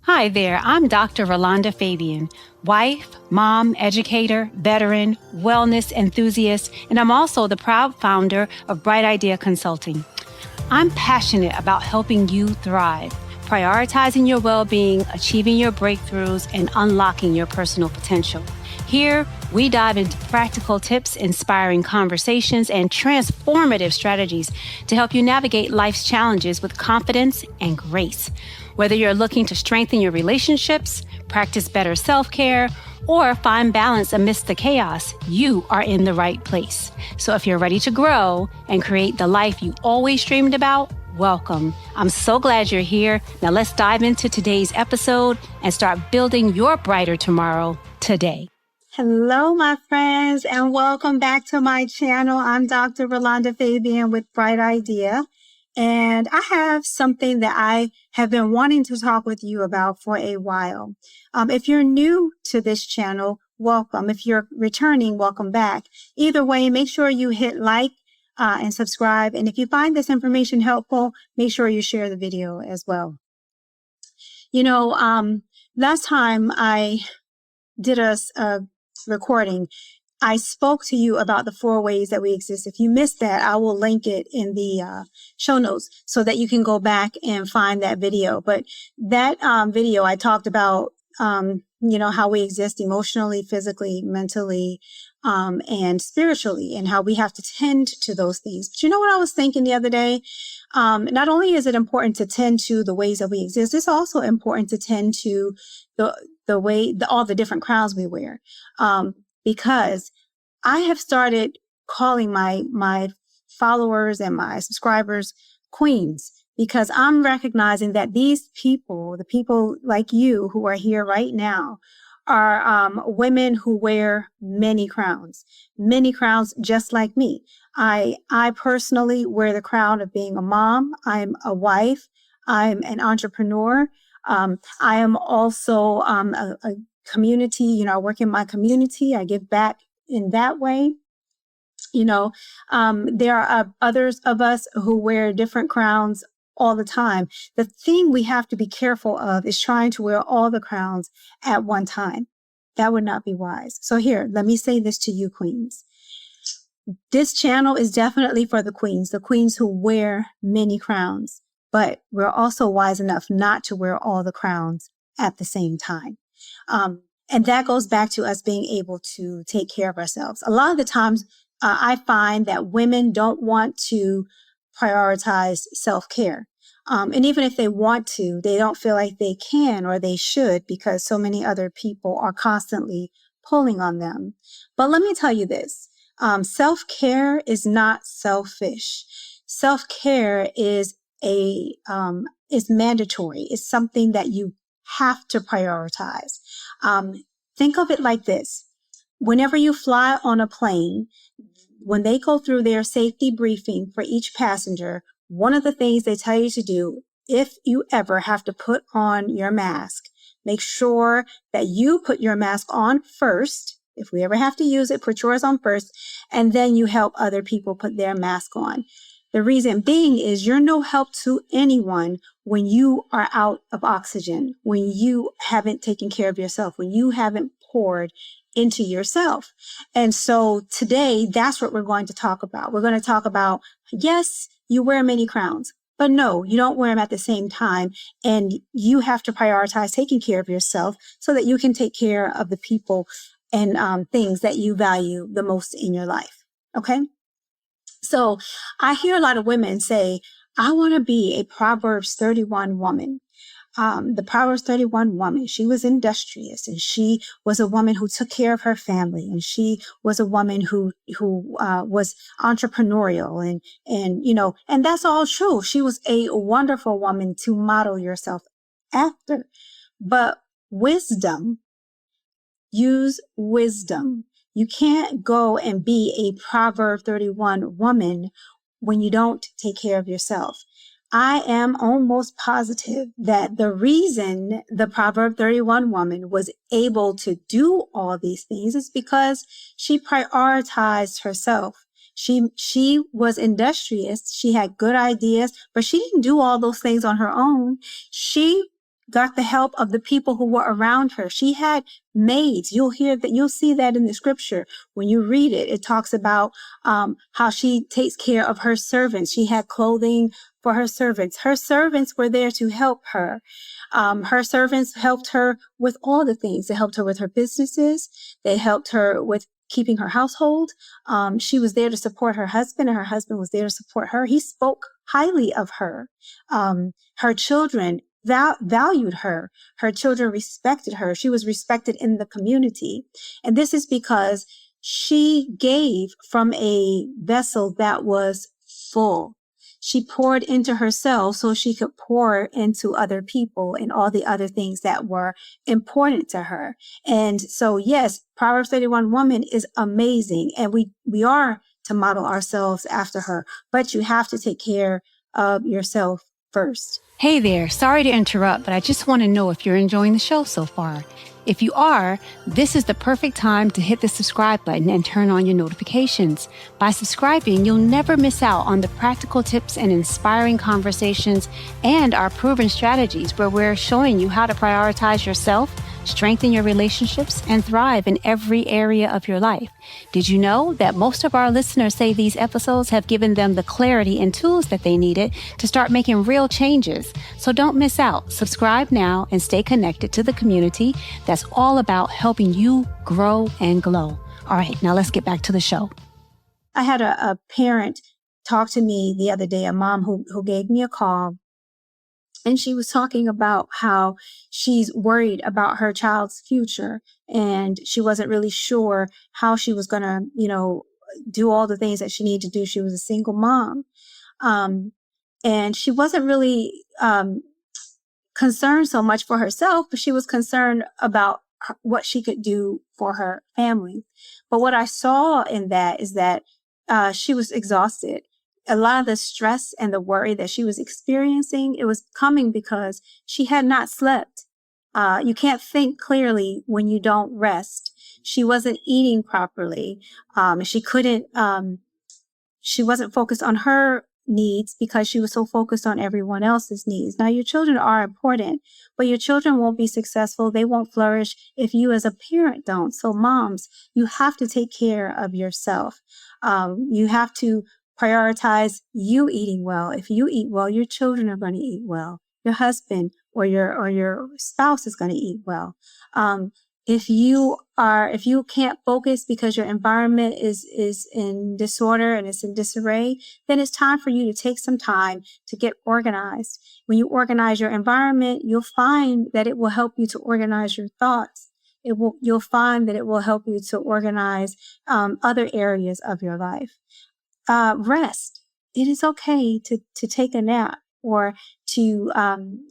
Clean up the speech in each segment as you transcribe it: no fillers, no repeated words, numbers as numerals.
Hi there, I'm Dr. Rolanda Fabien, wife, mom, educator, veteran, wellness enthusiast, and I'm also the proud founder of Bright Idea Consulting. I'm passionate about helping you thrive, prioritizing your well-being, achieving your breakthroughs, and unlocking your personal potential. Here, we dive into practical tips, inspiring conversations, and transformative strategies to help you navigate life's challenges with confidence and grace. Whether you're looking to strengthen your relationships, practice better self-care, or find balance amidst the chaos, you are in the right place. So if you're ready to grow and create the life you always dreamed about, welcome. I'm so glad you're here. Now let's dive into today's episode and start building your brighter tomorrow today. Hello, my friends, and welcome back to my channel. I'm Dr. Rolanda Fabien with Bright Idea, and I have something that I have been wanting to talk with you about for a while. If you're new to this channel, welcome. If you're returning, welcome back. Either way, make sure you hit like and subscribe. And if you find this information helpful, make sure you share the video as well. You know, last time I did a recording, I spoke to you about the 4 ways that we exist. If you missed that, I will link it in the show notes so that you can go back and find that video. But that video, I talked about, how we exist emotionally, physically, mentally, and spiritually, and how we have to tend to those things. But you know what I was thinking the other day? Not only is it important to tend to the ways that we exist, it's also important to tend to all the different crowns we wear. Because I have started calling my followers and my subscribers queens, because I'm recognizing that these people, the people like you who are here right now, are women who wear many crowns just like me. I personally wear the crown of being a mom. I'm a wife. I'm an entrepreneur. I am also a community, I work in my community. I give back in that way. There are others of us who wear different crowns all the time. The thing we have to be careful of is trying to wear all the crowns at one time. That would not be wise. So here, let me say this to you, queens. This channel is definitely for the queens who wear many crowns, but we're also wise enough not to wear all the crowns at the same time. And that goes back to us being able to take care of ourselves. A lot of the times, I find that women don't want to prioritize self-care. And even if they want to, they don't feel like they can or they should, because so many other people are constantly pulling on them. But let me tell you this. Self-care is not selfish. Self-care is mandatory. It's something that you have to prioritize. Think of it like this. Whenever you fly on a plane, when they go through their safety briefing for each passenger, one of the things they tell you to do, if you ever have to put on your mask, make sure that you put your mask on first. If we ever have to use it, put yours on first, and then you help other people put their mask on. The reason being is you're no help to anyone when you are out of oxygen, when you haven't taken care of yourself, when you haven't poured into yourself. And so today, that's what we're going to talk about. We're going to talk about, yes, you wear many crowns, but no, you don't wear them at the same time. And you have to prioritize taking care of yourself so that you can take care of the people and things that you value the most in your life. Okay? So I hear a lot of women say, I want to be a Proverbs 31 woman. The Proverbs 31 woman, she was industrious, and she was a woman who took care of her family, and she was a woman who was entrepreneurial, and that's all true. She was a wonderful woman to model yourself after. But use wisdom. You can't go and be a Proverb 31 woman when you don't take care of yourself. I am almost positive that the reason the Proverb 31 woman was able to do all these things is because she prioritized herself. She was industrious. She had good ideas, but she didn't do all those things on her own. She got the help of the people who were around her. She had maids. You'll see that in the scripture. When you read it, it talks about how she takes care of her servants. She had clothing for her servants. Her servants were there to help her. Her servants helped her with all the things. They helped her with her businesses. They helped her with keeping her household. She was there to support her husband, and her husband was there to support her. He spoke highly of her. Her children valued her. Her children respected her. She was respected in the community. And this is because she gave from a vessel that was full. She poured into herself so she could pour into other people and all the other things that were important to her. And so, yes, Proverbs 31 woman is amazing. And we are to model ourselves after her, but you have to take care of yourself first. Hey there, sorry to interrupt, but I just want to know if you're enjoying the show so far. If you are, this is the perfect time to hit the subscribe button and turn on your notifications. By subscribing, you'll never miss out on the practical tips and inspiring conversations and our proven strategies where we're showing you how to prioritize yourself, strengthen your relationships, and thrive in every area of your life. Did you know that most of our listeners say these episodes have given them the clarity and tools that they needed to start making real changes? So don't miss out. Subscribe now and stay connected to the community that's all about helping you grow and glow. All right, now let's get back to the show. I had a parent talk to me the other day, a mom who gave me a call. And she was talking about how she's worried about her child's future, and she wasn't really sure how she was going to, do all the things that she needed to do. She was a single mom. And she wasn't really concerned so much for herself, but she was concerned about what she could do for her family. But what I saw in that is that she was exhausted. A lot of the stress and the worry that she was experiencing, it was coming because she had not slept. You can't think clearly when you don't rest. She wasn't eating properly. She wasn't focused on her needs because she was so focused on everyone else's needs. Now, your children are important, but your children won't be successful. They won't flourish if you as a parent don't. So moms, you have to take care of yourself. You have to prioritize you eating well. If you eat well, your children are going to eat well. Your husband or your spouse is going to eat well. If you can't focus because your environment is in disorder and it's in disarray, then it's time for you to take some time to get organized. When you organize your environment, you'll find that it will help you to organize your thoughts. You'll find that it will help you to organize other areas of your life. Rest. It is okay to take a nap or to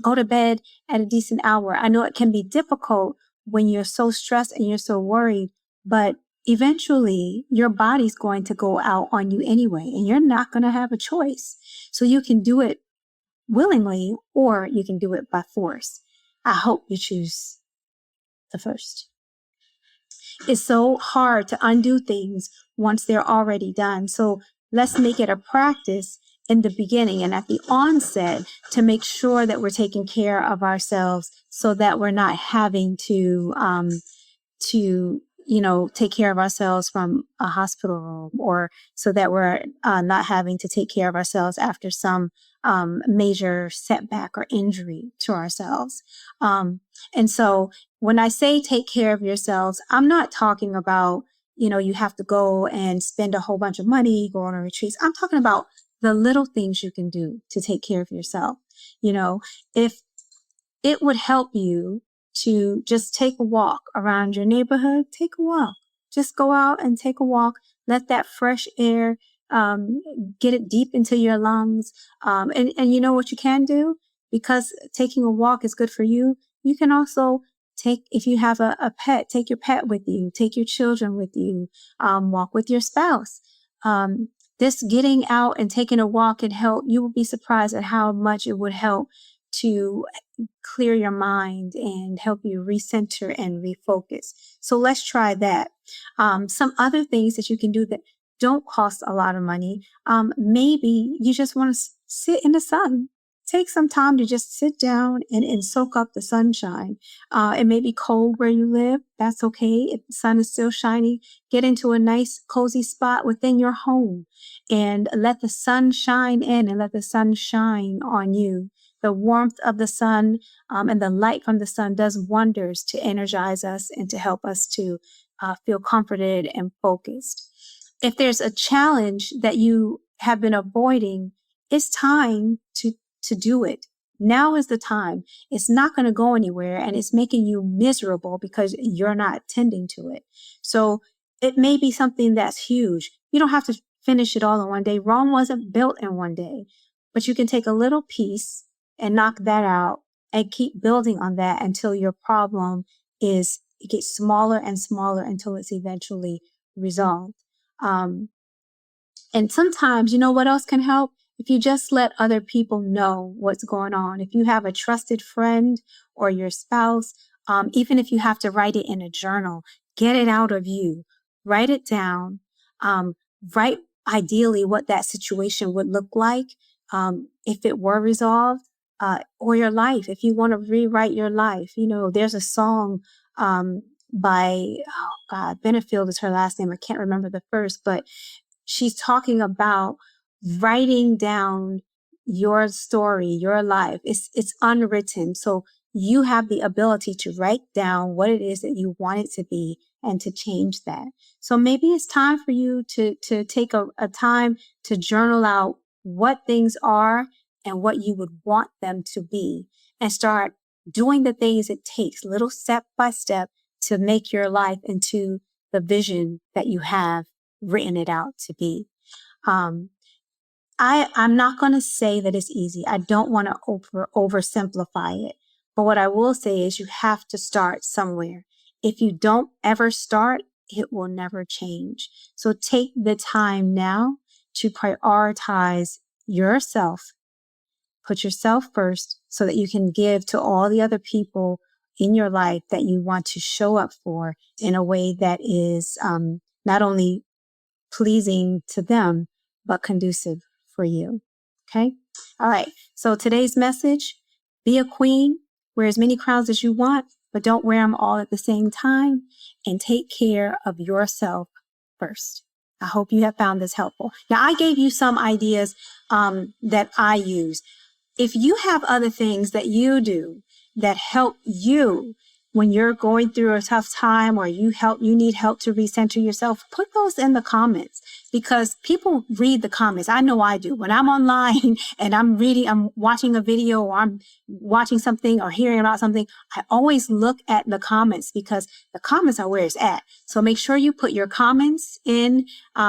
go to bed at a decent hour. I know it can be difficult when you're so stressed and you're so worried, but eventually your body's going to go out on you anyway, and you're not going to have a choice. So you can do it willingly or you can do it by force. I hope you choose the first. It's so hard to undo things once they're already done. So let's make it a practice in the beginning and at the onset to make sure that we're taking care of ourselves so that we're not having to take care of ourselves from a hospital room, or so that we're not having to take care of ourselves after some major setback or injury to ourselves. And so when I say take care of yourselves, I'm not talking about, you have to go and spend a whole bunch of money, go on a retreat. I'm talking about the little things you can do to take care of yourself. If it would help you to just take a walk around your neighborhood, take a walk. Just go out and take a walk. Let that fresh air get it deep into your lungs. And you know what you can do? Because taking a walk is good for you. You can also if you have a pet, take your pet with you, take your children with you, walk with your spouse. This getting out and taking a walk can help. You will be surprised at how much it would help to clear your mind and help you recenter and refocus. So let's try that. Some other things that you can do that don't cost a lot of money. Maybe you just want to sit in the sun. take some time to just sit down and soak up the sunshine. It may be cold where you live. That's okay. If the sun is still shining, get into a nice cozy spot within your home and let the sun shine in and let the sun shine on you. The warmth of the sun and the light from the sun does wonders to energize us and to help us to feel comforted and focused. If there's a challenge that you have been avoiding, it's time to do it. Now is the time. It's not going to go anywhere, and it's making you miserable because you're not tending to it. So it may be something that's huge. You don't have to finish it all in one day. Rome wasn't built in one day, but you can take a little piece and knock that out and keep building on that until your problem it gets smaller and smaller until it's eventually resolved. And sometimes, you know what else can help? If you just let other people know what's going on. If you have a trusted friend or your spouse, even if you have to write it in a journal, get it out of you. Write it down. Write ideally what that situation would look like if it were resolved, or your life. If you want to rewrite your life, there's a song by, Benefield is her last name. I can't remember the first, but she's talking about writing down your story, your life. It's unwritten. So you have the ability to write down what it is that you want it to be and to change that. So maybe it's time for you to take a time to journal out what things are and what you would want them to be, and start doing the things it takes, little step by step, to make your life into the vision that you have written it out to be. I'm not going to say that it's easy. I don't want to oversimplify it. But what I will say is you have to start somewhere. If you don't ever start, it will never change. So take the time now to prioritize yourself. Put yourself first so that you can give to all the other people in your life that you want to show up for in a way that is not only pleasing to them, but conducive for you. Okay? All right. So today's message: be a queen, wear as many crowns as you want, but don't wear them all at the same time, and take care of yourself first. I hope you have found this helpful. Now, I gave you some ideas that I use. If you have other things that you do that help you when you're going through a tough time, or you need help to recenter yourself, put those in the comments, because people read the comments. I know I do. When I'm online and I'm watching a video, or I'm watching something or hearing about something, I always look at the comments, because the comments are where it's at. So make sure you put your comments in,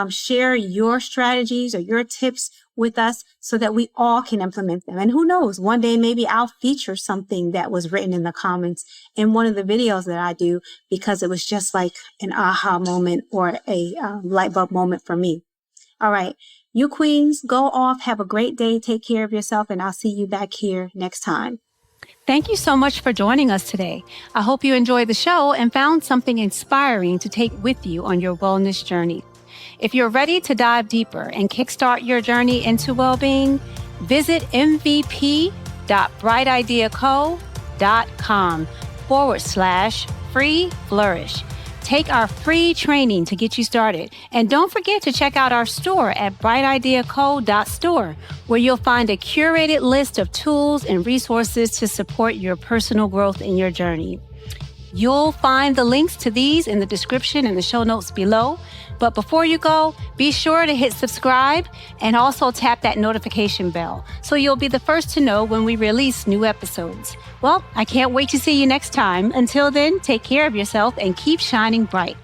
share your strategies or your tips with us so that we all can implement them. And who knows, one day maybe I'll feature something that was written in the comments in one of the videos that I do, because it was just like an aha moment or a light bulb moment for me. All right, you queens, go off, have a great day, take care of yourself, and I'll see you back here next time. Thank you so much for joining us today. I hope you enjoyed the show and found something inspiring to take with you on your wellness journey. If you're ready to dive deeper and kickstart your journey into well-being, visit mvp.brightideaco.com/free flourish. Take our free training to get you started. And don't forget to check out our store at brightideaco.store, where you'll find a curated list of tools and resources to support your personal growth in your journey. You'll find the links to these in the description and the show notes below. But before you go, be sure to hit subscribe and also tap that notification bell so you'll be the first to know when we release new episodes. Well, I can't wait to see you next time. Until then, take care of yourself and keep shining bright.